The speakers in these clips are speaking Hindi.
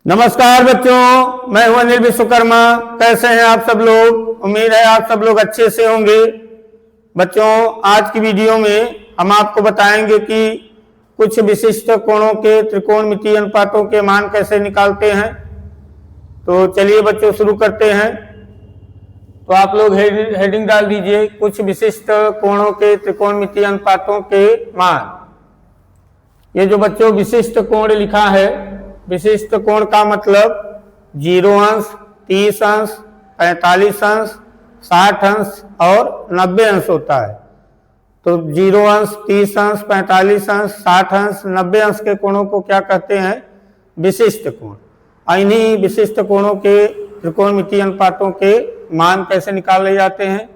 नमस्कार बच्चों, मैं हूं अनिल विश्वकर्मा। कैसे हैं आप सब लोग? उम्मीद है आप सब लोग अच्छे से होंगे। बच्चों, आज की वीडियो में हम आपको बताएंगे कि कुछ विशिष्ट कोणों के त्रिकोणमितीय अनुपातों के मान कैसे निकालते हैं। तो चलिए बच्चों शुरू करते हैं। तो आप लोग हेडिंग डाल दीजिए, कुछ विशिष्ट कोणों के त्रिकोणमितीय अनुपातों के मान। ये जो बच्चों विशिष्ट कोण लिखा है, विशिष्ट कोण का मतलब 0 अंश, 30 अंश, 45 अंश, 60 अंश और 90 अंश होता है। तो 0 अंश, 30 अंश, 45 अंश, 60 अंश, 90 अंश के कोणों को क्या कहते हैं? विशिष्ट कोण। इन्हीं विशिष्ट कोणों के त्रिकोणमितीय अनुपातों के मान कैसे निकाले जाते हैं,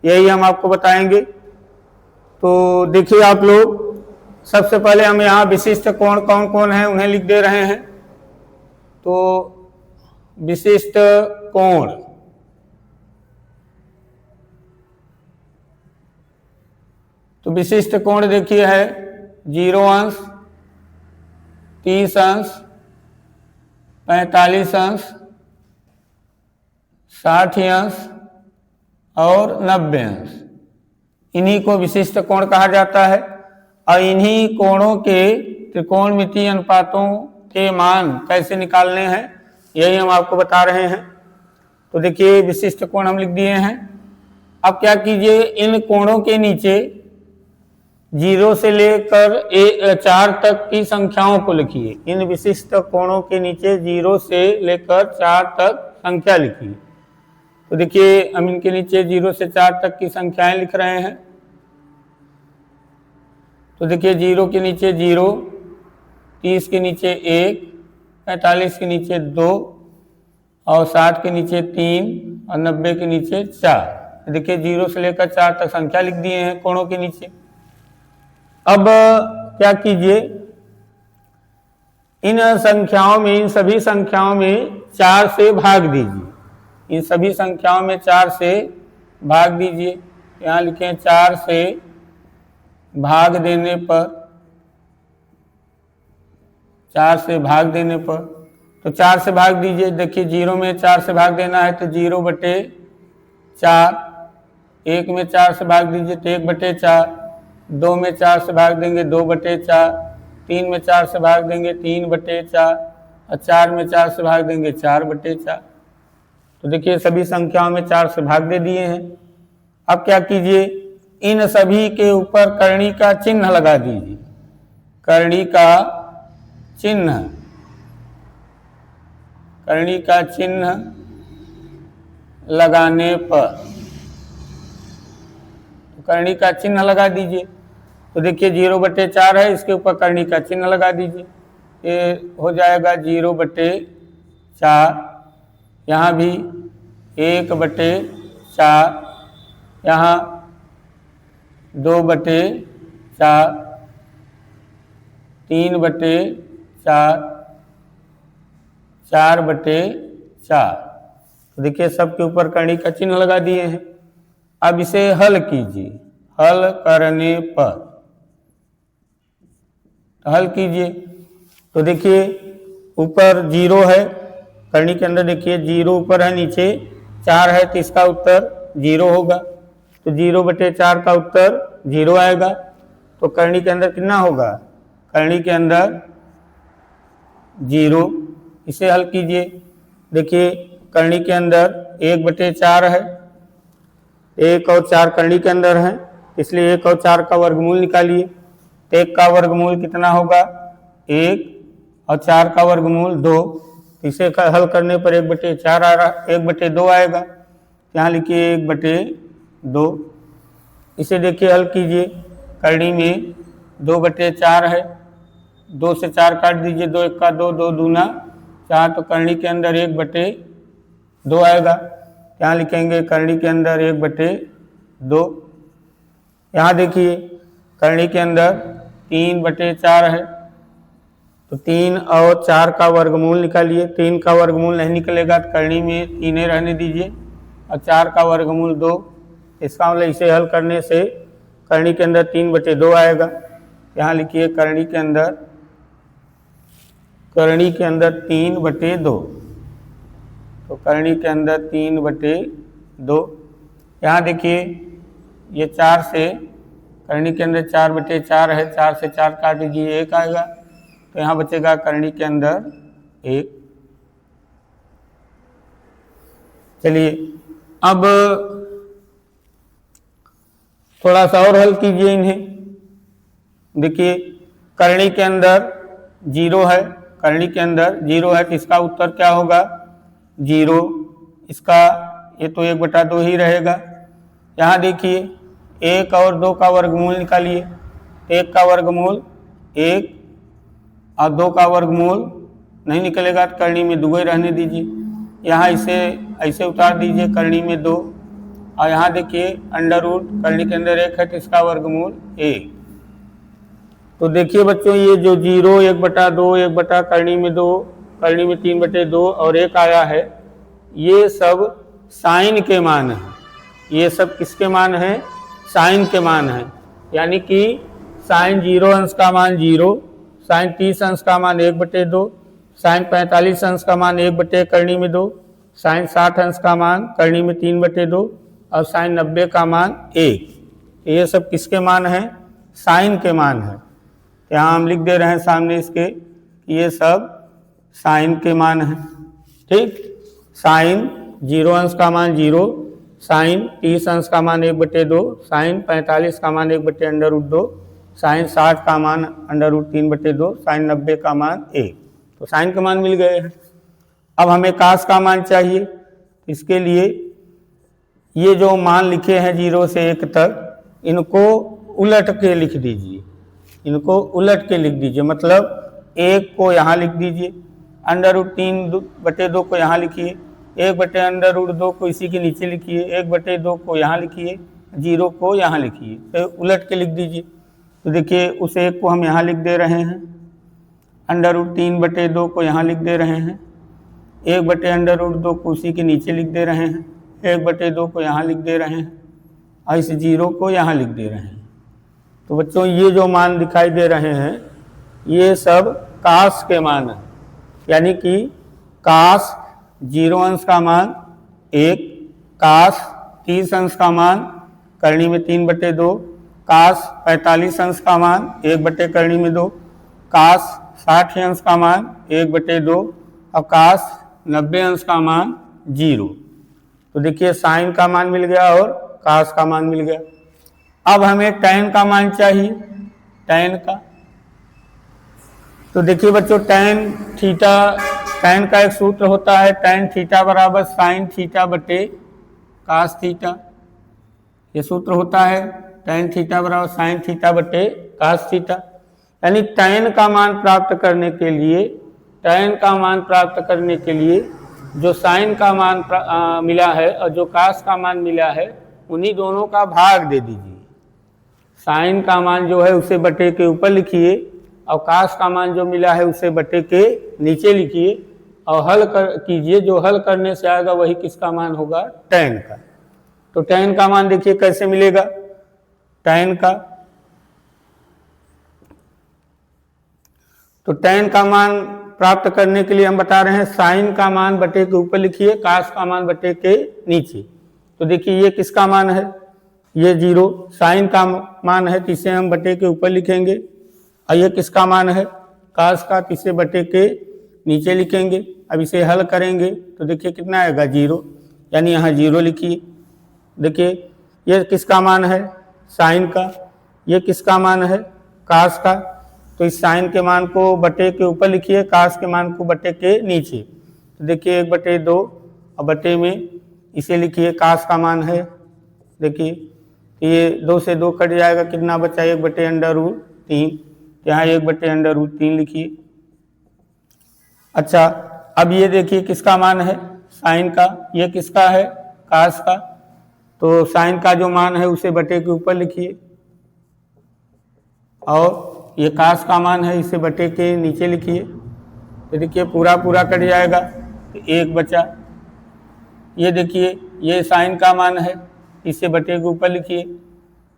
यही हम आपको बताएंगे। तो देखिए आप लोग, सबसे पहले हम यहाँ विशिष्ट कोण कौन कौन है उन्हें लिख दे रहे हैं। तो विशिष्ट कोण, तो विशिष्ट कोण देखिए है 0 अंश, 30 अंश, 45 अंश, 60 अंश और 90 अंश। इन्हीं को विशिष्ट कोण कहा जाता है। और इन्हीं कोणों के त्रिकोणमितीय अनुपातों के मान कैसे निकालने हैं, यही हम आपको बता रहे हैं। तो देखिए विशिष्ट कोण हम लिख दिए हैं। अब क्या कीजिए, इन कोणों के नीचे 0 से लेकर 4 तक की संख्याओं को लिखिए। इन विशिष्ट कोणों के नीचे 0 से लेकर 4 तक संख्या लिखिए। तो देखिए हम इनके नीचे 0 से 4 तक की संख्याएं लिख रहे हैं। तो देखिए 0 के नीचे 0, 30 के नीचे 1, 45 के नीचे 2 और 60 के नीचे 3 और 90 के नीचे 4। देखिए 0 से लेकर 4 तक संख्या लिख दिए हैं कोणों के नीचे। अब क्या कीजिए, इन संख्याओं में, इन सभी संख्याओं में 4 से भाग दीजिए। इन सभी संख्याओं में 4 से भाग दीजिए। यहाँ लिखें 4 से भाग देने पर, 4 से भाग देने पर, तो 4 से भाग दीजिए। देखिए 0 में 4 से भाग देना है तो 0/4, 1 में 4 से भाग दीजिए तो 1/4, 2 में 4 से भाग देंगे 2/4, 3 में 4 से भाग देंगे 3/4 और 4 में 4 से भाग देंगे 4/4। तो देखिए सभी संख्याओं में 4 से भाग दे दिए हैं। अब क्या कीजिए, इन सभी के ऊपर करणी का चिन्ह लगा दीजिए। करणी का चिन्ह, करणी का चिन्ह लगाने पर, करणी का चिन्ह लगा दीजिए। तो देखिए 0/4 है, इसके ऊपर करणी का चिन्ह लगा दीजिए। ये हो जाएगा 0/4। यहाँ भी 1/4, यहाँ 2/4, 3/4, 4/4। तो देखिए सबके ऊपर करणी का चिन्ह लगा दिए हैं। अब इसे हल कीजिए। हल करने पर, हल कीजिए तो देखिए ऊपर 0 है, करणी के अंदर देखिए 0 ऊपर है, नीचे 4 है, तो इसका उत्तर 0 होगा। तो 0/4 का उत्तर 0 आएगा। तो करणी के अंदर कितना होगा? करणी के अंदर 0। इसे हल कीजिए। देखिए करणी के अंदर 1/4 है, 1 और 4 करणी के अंदर है, इसलिए 1 और 4 का वर्गमूल निकालिए। तो 1 का वर्गमूल कितना होगा? 1 और 4 का वर्गमूल 2। इसे हल करने पर 1/4 आ रहा, 1/2 आएगा। यहाँ लिखिए 1/2। इसे देखिए हल कीजिए। करणी में 2/4 है, 2 से 4 काट दीजिए, 2 1 का 2, 2 दूना 4। तो करणी के अंदर 1/2 आएगा। यहाँ लिखेंगे करणी के अंदर 1/2। यहाँ देखिए करणी के अंदर 3/4 है, तो 3 और 4 का वर्गमूल निकालिए। 3 का वर्गमूल नहीं निकलेगा तो करणी में 3 रहने दीजिए, और 4 का वर्गमूल 2। इसका मतलब इसे हल करने से करणी के अंदर 3/2 आएगा। यहाँ लिखिए करणी के अंदर करणी के अंदर 3/2, तो करणी के अंदर 3/2। यहाँ देखिए ये 4 से करणी के अंदर 4/4 है, 4 से 4 काट दीजिए 1 आएगा, तो यहाँ बचेगा करणी के अंदर 1। चलिए अब थोड़ा सा और हल कीजिए इन्हें। देखिए करणी के अंदर 0 है, करणी के अंदर 0 है, तो इसका उत्तर क्या होगा 0। इसका ये तो 1/2 ही रहेगा। यहाँ देखिए 1 और 2 का वर्गमूल निकालिए। 1 का वर्गमूल 1 और 2 का वर्गमूल नहीं निकलेगा तो करणी में 2 ही रहने दीजिए। यहाँ इसे ऐसे उतार दीजिए करणी में 2, और यहाँ देखिए अंडर रूट करणी के अंदर 1 है तो इसका वर्गमूल 1। तो देखिए बच्चों ये जो 0, 1/2, 1 करणी में 2, करणी में 3/2 और 1 आया है, ये सब साइन के मान हैं। ये सब किसके मान हैं? साइन के मान हैं। यानी कि साइन 0 अंश का मान 0, साइन 30 अंश का मान 1/2, साइन 45 अंश का मान 1 करणी में 2, साइन 60 अंश का मान करणी में 3/2 और साइन 90 का मान 1। ये सब किसके मान हैं? साइन के मान हैं। यहाँ हम लिख दे रहे हैं सामने इसके कि ये सब साइन के मान हैं। ठीक, साइन 0 अंश का मान 0, साइन 30 अंश का मान 1/2, साइन 45 का मान 1/√2, साइन 60 का मान √3/2, साइन 90 का मान 1। तो साइन के मान मिल गए हैं। अब हमें कास का मान चाहिए। इसके लिए ये जो मान लिखे हैं 0 से 1 तक, इनको उलट के लिख दीजिए। इनको उलट के लिख दीजिए, मतलब 1 को यहाँ लिख दीजिए, √3/2 को यहाँ लिखिए, 1/√2 को इसी के नीचे लिखिए, 1/2 को यहाँ लिखिए, 0 को यहाँ लिखिए। तो उलट के लिख दीजिए। तो देखिए उस 1 को हम यहाँ लिख दे रहे हैं, √3/2 को यहाँ लिख दे रहे हैं, 1/√2 को उसी के नीचे लिख दे रहे हैं, 1/2 को यहाँ लिख दे रहे हैं और इस 0 को यहाँ लिख दे रहे हैं। तो बच्चों ये जो मान दिखाई दे रहे हैं ये सब कास के मान हैं। यानी कि कास 0 अंश का मान 1, कास 30 अंश का मान करणी में 3/2, कास 45 अंश का मान 1 करणी में 2, कास 60 अंश का मान 1/2 और कास 90 अंश का मान 0। तो देखिए साइन का मान मिल गया और कास का मान मिल गया। अब हमें टैन का मान चाहिए, टैन का। तो देखिए बच्चों टैन थीटा, टैन का एक सूत्र होता है, टैन थीटा बराबर साइन थीटा बटे कास थीटा। ये सूत्र होता है टैन थीटा बराबर साइन थीटा बटे कास थीटा। यानी टैन का मान प्राप्त करने के लिए, टैन का मान प्राप्त करने के लिए जो साइन का मान मिला है और जो कास का मान मिला है उन्हीं दोनों का भाग दे दीजिए। साइन का मान जो है उसे बटे के ऊपर लिखिए और कास का मान जो मिला है उसे बटे के नीचे लिखिए और हल कीजिए। जो हल करने से आएगा वही किसका मान होगा? टैन का। तो टैन का मान देखिए कैसे मिलेगा टैन का। तो टैन का मान प्राप्त करने के लिए हम बता रहे हैं साइन का मान बटे के ऊपर लिखिए, कास का मान बटे के नीचे। तो देखिए ये किसका मान है? ये 0 साइन का मान है, इसे हम बटे के ऊपर लिखेंगे। और ये किसका मान है? कास का, इसे बटे के नीचे लिखेंगे। अब इसे हल करेंगे तो देखिए कितना आएगा 0, यानी यहाँ 0 लिखिए। देखिए ये किसका मान है? साइन का। ये किसका मान है? कास का। तो इस साइन के मान को बटे के ऊपर लिखिए, कास के मान को बटे के नीचे। तो देखिए 1/2 और बटे में इसे लिखिए कास का मान है। देखिए ये 2 से 2 कट जाएगा, कितना बचा? 1/√3। यहाँ 1/√3 लिखिए। अच्छा अब ये देखिए किसका मान है? साइन का। ये किसका है? कास का। तो साइन का जो मान है उसे बटे के ऊपर लिखिए और ये कास का मान है इसे बटे के नीचे लिखिए। तो देखिए पूरा पूरा कट जाएगा तो 1 बचा। ये देखिए ये साइन का मान है, इसे बटे के ऊपर लिखिए,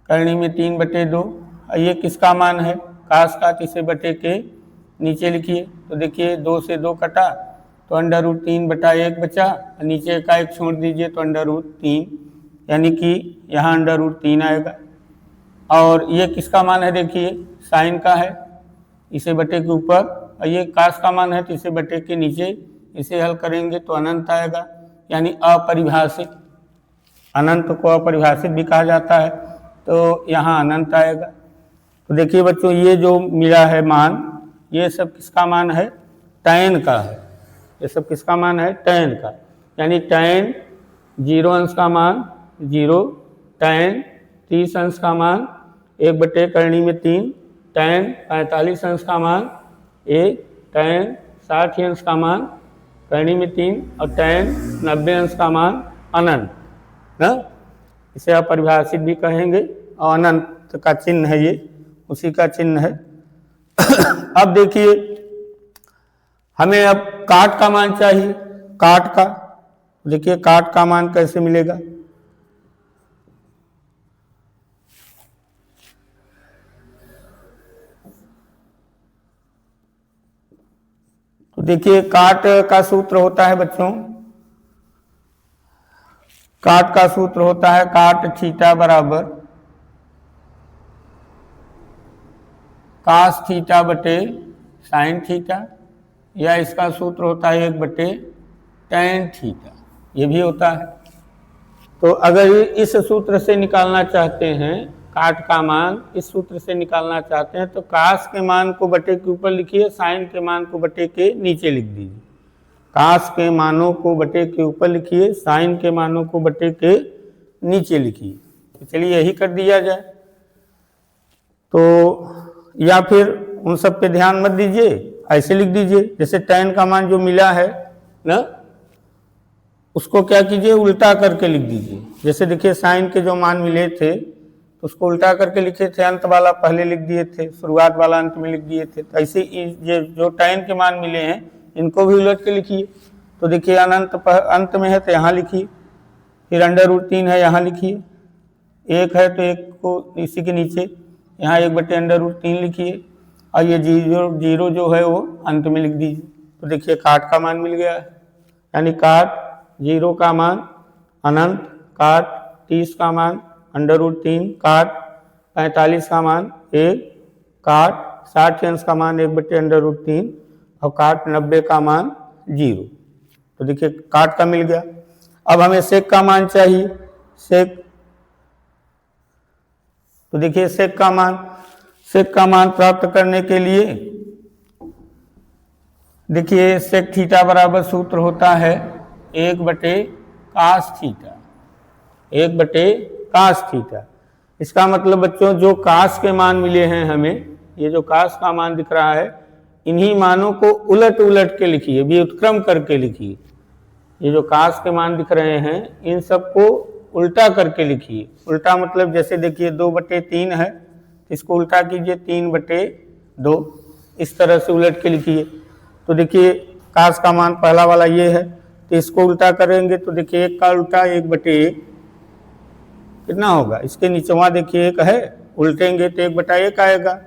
करणी में 3/2। और ये किसका मान है? कास का, इसे बटे के नीचे लिखिए। तो देखिए 2 से 2 कटा तो √3/1 बचा, नीचे का 1 छोड़ दीजिए तो √3, यानी कि यहाँ √3 आएगा। और ये किसका मान है देखिए, साइन का है, इसे बटे के ऊपर, और ये कास का मान है तो इसे बटे के नीचे। इसे हल करेंगे तो अनंत आएगा, यानी अपरिभाषित। अनंत को अपरिभाषित भी कहा जाता है, तो यहाँ अनंत आएगा। तो देखिए बच्चों, ये जो मिला है मान, ये सब किसका मान है, tan का है। ये सब किसका मान है, tan का, यानी tan 0 अंश का मान 0, tan 30 अंश का मान 1/3, tan 45 अंश का मान 1, tan 60 अंश का मान 3, और tan 90 अंश का मान अनंत ना। इसे अपरिभाषित भी कहेंगे, और अनंत का चिन्ह है, ये उसी का चिन्ह है। अब देखिए, हमें अब काट का मान चाहिए। काट का, देखिए काट का मान कैसे मिलेगा। तो देखिए काट का सूत्र होता है बच्चों, काट का सूत्र होता है काट थीटा बराबर कास थीटा बटे साइन थीटा, या इसका सूत्र होता है 1/tan थीटा, ये भी होता है। तो अगर इस सूत्र से निकालना चाहते हैं काट का मान, इस सूत्र से निकालना चाहते हैं तो कास के मान को बटे के ऊपर लिखिए, साइन के मान को बटे के नीचे लिख दीजिए। कास के मानों को बटे के ऊपर लिखिए, साइन के मानों को बटे के नीचे लिखिए। तो चलिए यही कर दिया जाए। तो या फिर उन सब पे ध्यान मत दीजिए, ऐसे लिख दीजिए। जैसे tan का मान जो मिला है ना, उसको क्या कीजिए, उल्टा करके लिख दीजिए। जैसे देखिए साइन के जो मान मिले थे तो उसको उल्टा करके लिखे थे, अंत वाला पहले लिख दिए थे, शुरुआत वाला अंत में लिख दिए थे। तो ऐसे ये जो tan के मान मिले हैं इनको भी उलट के लिखिए। तो देखिए अनंत अंत में है तो यहाँ लिखिए, फिर √3 है यहाँ लिखिए, 1 है तो 1 को इसी के नीचे यहाँ 1/√3 लिखिए, और ये 0 जो है वो अंत में लिख दीजिए। तो देखिए काट का मान मिल गया है, यानी काट 0 का मान अनंत, काट 30 का मान √3, काट 45 का मान 1, काट 60 अंश का मान 1/√3, और काट 90 का मान 0। तो देखिए काट का मिल गया। अब हमें सेक का मान चाहिए। सेक, तो देखिए सेक का मान प्राप्त करने के लिए देखिए सेक थीटा बराबर सूत्र होता है 1/cos थीटा, 1/cos थीटा। इसका मतलब बच्चों जो कास के मान मिले हैं हमें, ये जो कास का मान दिख रहा है, इन्हीं मानों को उलट उलट के लिखिए, व्युत्क्रम करके लिखिए। ये जो कास के मान दिख रहे हैं इन सबको उल्टा करके लिखिए। उल्टा मतलब जैसे देखिए 2/3 है, इसको उल्टा कीजिए 3/2, इस तरह से उलट के लिखिए। तो देखिए कास का मान पहला वाला ये है, तो इसको उल्टा करेंगे तो देखिए 1 का उल्टा 1/1 कितना होगा, इसके नीचे वहाँ देखिए 1 है, उल्टेंगे तो 1/1 आएगा।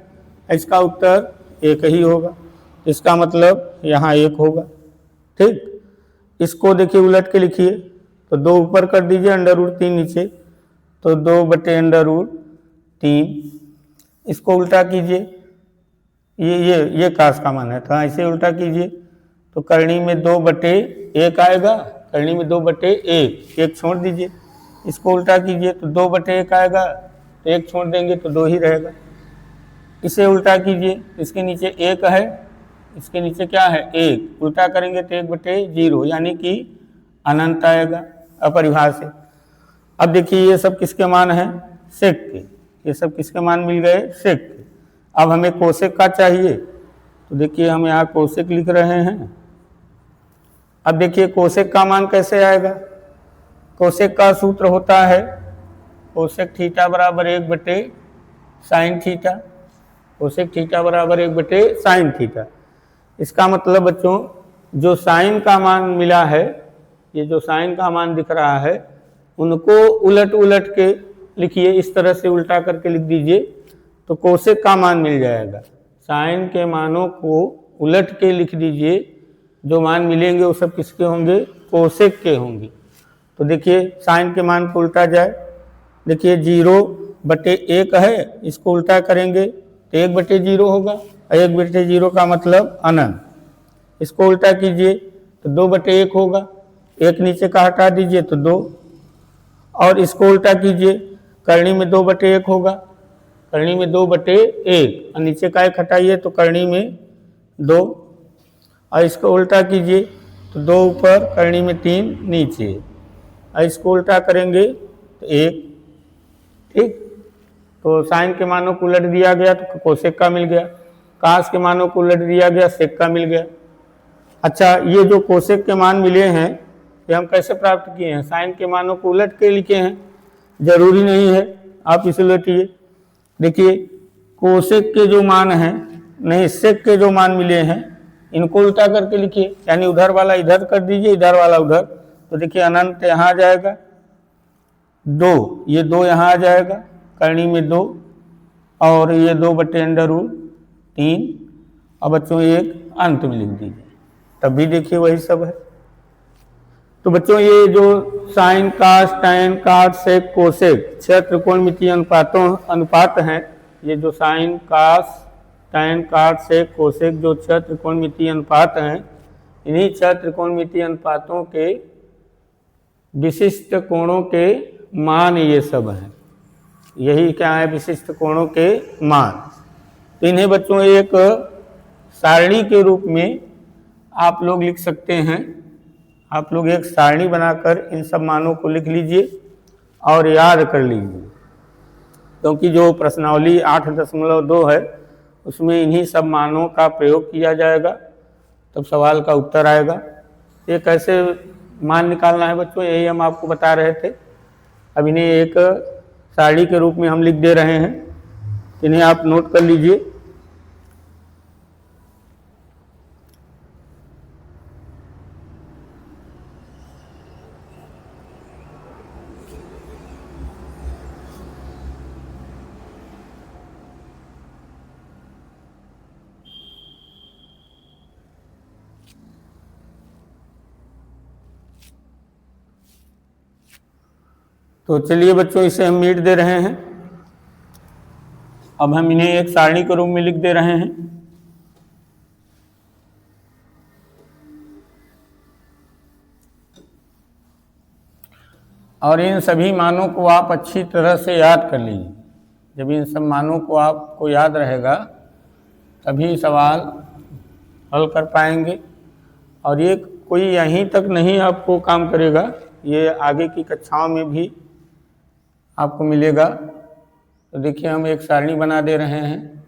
इसका उत्तर 1 ही होगा, इसका मतलब यहाँ 1 होगा। ठीक, इसको देखिए उलट के लिखिए, तो 2 ऊपर कर दीजिए, √3 नीचे, तो 2/√3। इसको उल्टा कीजिए, ये कास का मान है, तो ऐसे उल्टा कीजिए तो करनी में 2/1 आएगा, करनी में 2/1, 1 छोड़ दीजिए। इसको उल्टा कीजिए तो 2/1 आएगा, तो 1 छोड़ देंगे तो 2 ही रहेगा। इसे उल्टा कीजिए, इसके नीचे 1 है, इसके नीचे क्या है 1, उल्टा करेंगे तो 1/0, यानी कि अनंत आएगा, अपरिभाषित। अब देखिए ये सब किसके मान हैं, सेक के, ये सब किसके मान मिल गए, सेक के। अब हमें कोसेक का चाहिए, तो देखिए हम यहाँ कोसेक लिख रहे हैं। अब देखिए कोसेक का मान कैसे आएगा। कोसेक का सूत्र होता है कोसेक थीटा बराबर 1/sin थीटा, कोसेक थीटा बराबर 1/sin थीटा। इसका मतलब बच्चों जो साइन का मान मिला है, ये जो साइन का मान दिख रहा है, उनको उलट उलट के लिखिए, इस तरह से उल्टा करके लिख दीजिए तो कोसेक का मान मिल जाएगा। साइन के मानों को उलट के लिख दीजिए, जो मान मिलेंगे वो सब किसके होंगे, कोसेक के होंगे। तो देखिए साइन के मान को उल्टा जाए, देखिए 0/1 है, इसको उल्टा करेंगे तो 1/0 होगा, 1/0 का मतलब अनंत। इसको उल्टा कीजिए तो 2/1 होगा, 1 नीचे का हटा दीजिए तो 2, और इसको उल्टा कीजिए, करनी में 2/1 होगा, करनी में 2/1, और नीचे का 1 हटाइए तो करनी में 2, और इसको उल्टा कीजिए तो 2 ऊपर, करनी में 3 नीचे, और इसको उल्टा करेंगे तो 1। ठीक, तो साइन के मानों को उलट दिया गया तो कोसेक का मिल गया, कास के मानों को उलट दिया गया सेक का मिल गया। अच्छा, ये जो कोसेक के मान मिले हैं ये हम कैसे प्राप्त किए हैं, साइन के मानों को उलट के लिखे हैं, जरूरी नहीं है आप इसे उलटिए। देखिए कोसेक के जो मान हैं, नहीं सेक के जो मान मिले हैं इनको उल्टा करके लिखिए, यानी उधर वाला इधर कर दीजिए, इधर वाला उधर, तो देखिए अनंत यहाँ आ जाएगा 2, ये 2 यहाँ आ जाएगा, करनी में 2, और ये 2/√3, और बच्चों 1 अंत में लिख दीजिए, तब भी देखिए वही सब है। तो बच्चों ये जो साइन कास टैन काट सेक कोसेक 6 त्रिकोणमितीय अनुपात हैं, ये जो साइन कास टैन काट सेक कोसेक जो 6 त्रिकोणमितीय अनुपात हैं, इन्हीं 6 त्रिकोणमितीय अनुपातों के विशिष्ट कोणों के मान ये सब हैं। यही क्या है, विशिष्ट कोणों के मान। तो इन्हें बच्चों एक सारणी के रूप में आप लोग लिख सकते हैं। आप लोग एक सारणी बनाकर इन सब मानों को लिख लीजिए और याद कर लीजिए, क्योंकि जो प्रश्नावली 8.2 है उसमें इन्हीं सब मानों का प्रयोग किया जाएगा, तब सवाल का उत्तर आएगा। ये कैसे मान निकालना है बच्चों, यही हम आपको बता रहे थे। अब इन्हें एक सारणी के रूप में हम लिख दे रहे हैं, इन्हें आप नोट कर लीजिए। तो चलिए बच्चों इसे हम मीट दे रहे हैं। अब हम इन्हें एक सारणी के रूप में लिख दे रहे हैं। और इन सभी मानों को आप अच्छी तरह से याद कर लीजिए। जब इन सब मानों को आपको याद रहेगा तभी सवाल हल कर पाएंगे। और ये कोई यहीं तक नहीं आपको काम करेगा, ये आगे की कक्षाओं में भी आपको मिलेगा। तो देखिए हम एक सारणी बना दे रहे हैं।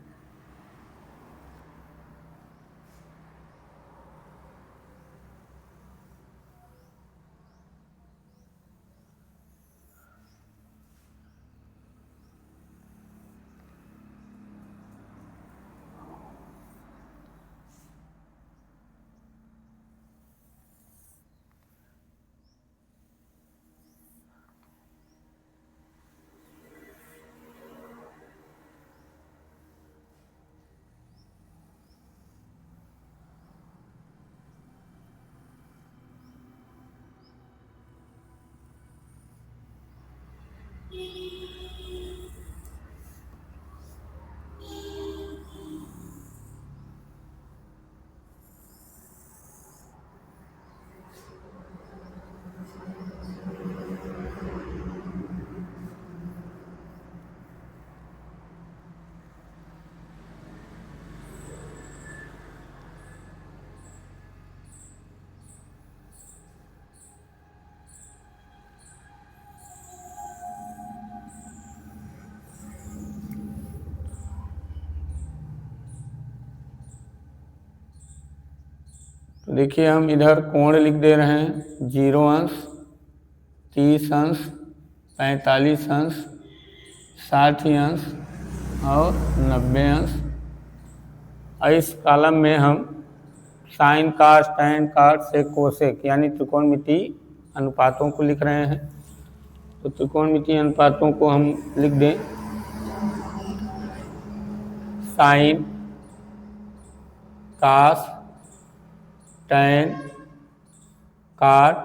तो देखिए हम इधर कोण लिख दे रहे हैं 0 अंश, 30 अंश, 45 अंश, 60 अंश और 90 अंश। और इस कॉलम में हम साइन कास टैन काट सेक कोसेक यानी त्रिकोणमितीय अनुपातों को लिख रहे हैं। तो त्रिकोणमितीय अनुपातों को हम लिख दें साइन कास, टैन, काट,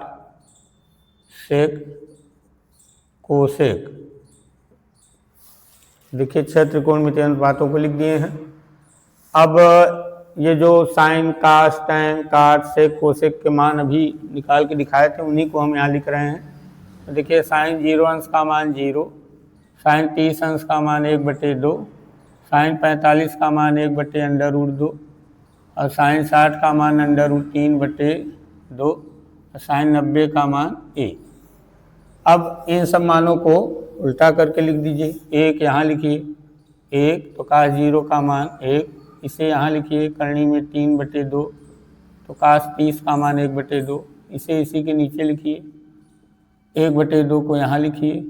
सेक, कोसेक। देखिए 6 त्रिकोणमितीय अनुपातों को लिख दिए हैं। अब ये जो साइन, कास, टैन, काट, सेक, कोसेक के मान अभी निकाल के दिखाए थे, उन्हीं को हम यहाँ लिख रहे हैं। तो देखिए साइन 0 अंश का मान 0, साइन 30 अंश का मान 1/2, साइन 45 का मान 1/√2 और साइन 60 का मान √3/2 और साइन 90 का मान 1। अब इन सब मानों को उल्टा करके लिख दीजिए। 1 यहाँ लिखिए 1, तो कास 0 का मान 1, इसे यहाँ लिखिए करनी में 3/2, तो कास 30 का मान 1/2, इसे इसी के नीचे लिखिए। 1/2 को यहाँ लिखिए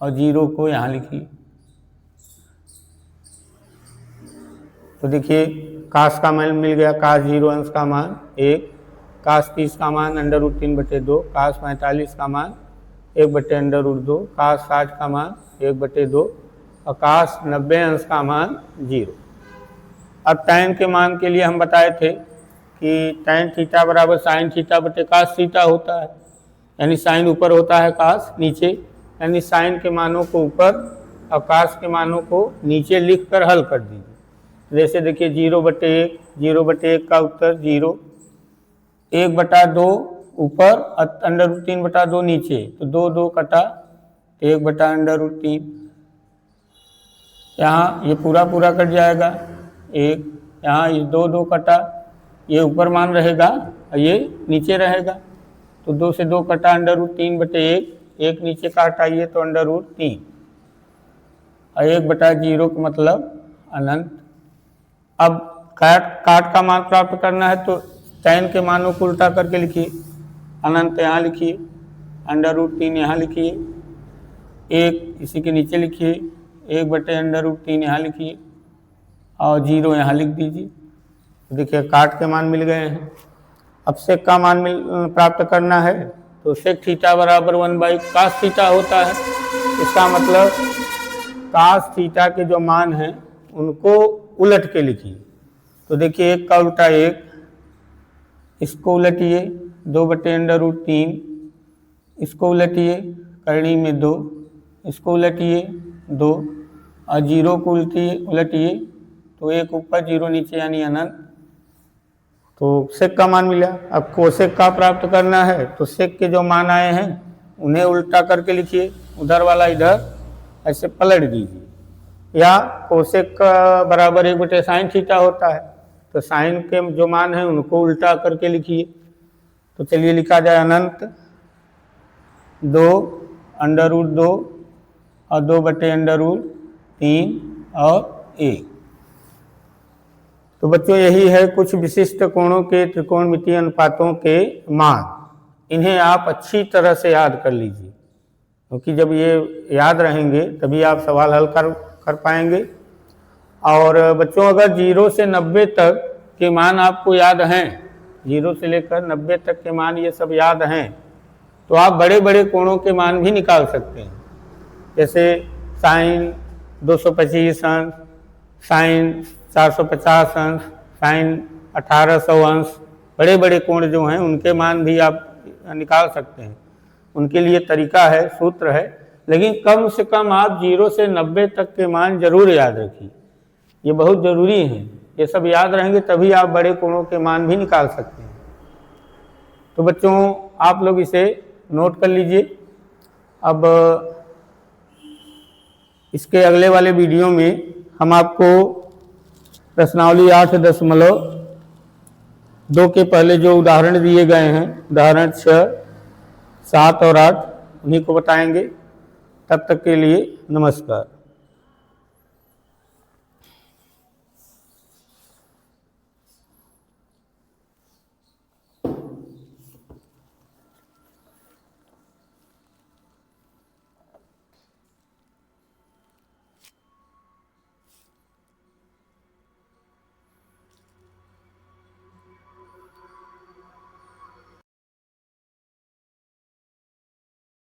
और 0 को यहाँ लिखिए। तो देखिए कास का मान मिल गया, कास 0 अंश का मान 1, कास 30 का मान √3/2, कास 45 का मान 1/√2, कास 60 का मान 1/2 और कास 90 अंश का मान 0। अब टैन के मान के लिए हम बताए थे कि टैन थीटा बराबर साइन थीटा बटे कास थीटा होता है, यानी साइन ऊपर होता है, कास नीचे, यानी साइन के मानों को ऊपर और कास के मानों को नीचे लिखकर हल कर दीजिए। जैसे देखिए 0/1, 0/1 का उत्तर 0, 1/2 ऊपर और √3/2 नीचे, तो 2 कटा, 1/√3। यहाँ ये पूरा कट जाएगा 1, यहाँ ये 2 कटा, ये ऊपर मान रहेगा और ये नीचे रहेगा, तो 2 से 2 कटा √3/1, 1 नीचे का हटाइए तो √3 और 1/0 का मतलब अनंत। अब काट का मान प्राप्त करना है तो टैन के मानों को उल्टा करके लिखिए। अनंत यहाँ लिखिए, √3 यहाँ लिखिए, 1 इसी के नीचे लिखिए, 1/√3 यहाँ लिखिए और 0 यहाँ लिख दीजिए। तो देखिए काट के मान मिल गए हैं। अब सेक का मान प्राप्त करना है तो सेक थीटा बराबर 1/cos थीटा होता है। इसका मतलब कास थीटा के जो मान हैं उनको उलट के लिखिए। तो देखिए 1 का उल्टा 1, इसको उलटिए 2/√3, इसको उलटिए करनी में 2, इसको उलटिए 2 और 0 को उलटिए तो 1 ऊपर 0 नीचे यानी अनंत। तो सेक का मान मिला। अब कोसेक का प्राप्त करना है तो सेक के जो मान आए हैं उन्हें उल्टा करके लिखिए, उधर वाला इधर ऐसे पलट दीजिए। या कोसेक का बराबर 1/sin थीटा होता है, तो साइन के जो मान हैं उनको उल्टा करके लिखिए। तो चलिए लिखा जाए अनंत 2 √2 और 2/√3 और 1। तो बच्चों यही है कुछ विशिष्ट कोणों के त्रिकोणमितीय अनुपातों के मान। इन्हें आप अच्छी तरह से याद कर लीजिए, क्योंकि जब ये याद रहेंगे तभी आप सवाल हल कर पाएंगे। और बच्चों अगर 0 से 90 तक के मान आपको याद हैं, 0 से लेकर 90 तक के मान ये सब याद हैं, तो आप बड़े बड़े कोणों के मान भी निकाल सकते हैं। जैसे साइन 225 अंश, साइन 450 अंश, साइन 1800 अंश, बड़े बड़े कोण जो हैं उनके मान भी आप निकाल सकते हैं। उनके लिए तरीका है, सूत्र है, लेकिन कम से कम आप 0 से 90 तक के मान जरूर याद रखिए, ये बहुत ज़रूरी है। ये सब याद रहेंगे तभी आप बड़े कोणों के मान भी निकाल सकते हैं। तो बच्चों आप लोग इसे नोट कर लीजिए। अब इसके अगले वाले वीडियो में हम आपको प्रश्नावली 8.2 के पहले जो उदाहरण दिए गए हैं, उदाहरण 6, 7 और 8, उन्हीं को बताएंगे। तब तक के लिए नमस्कार।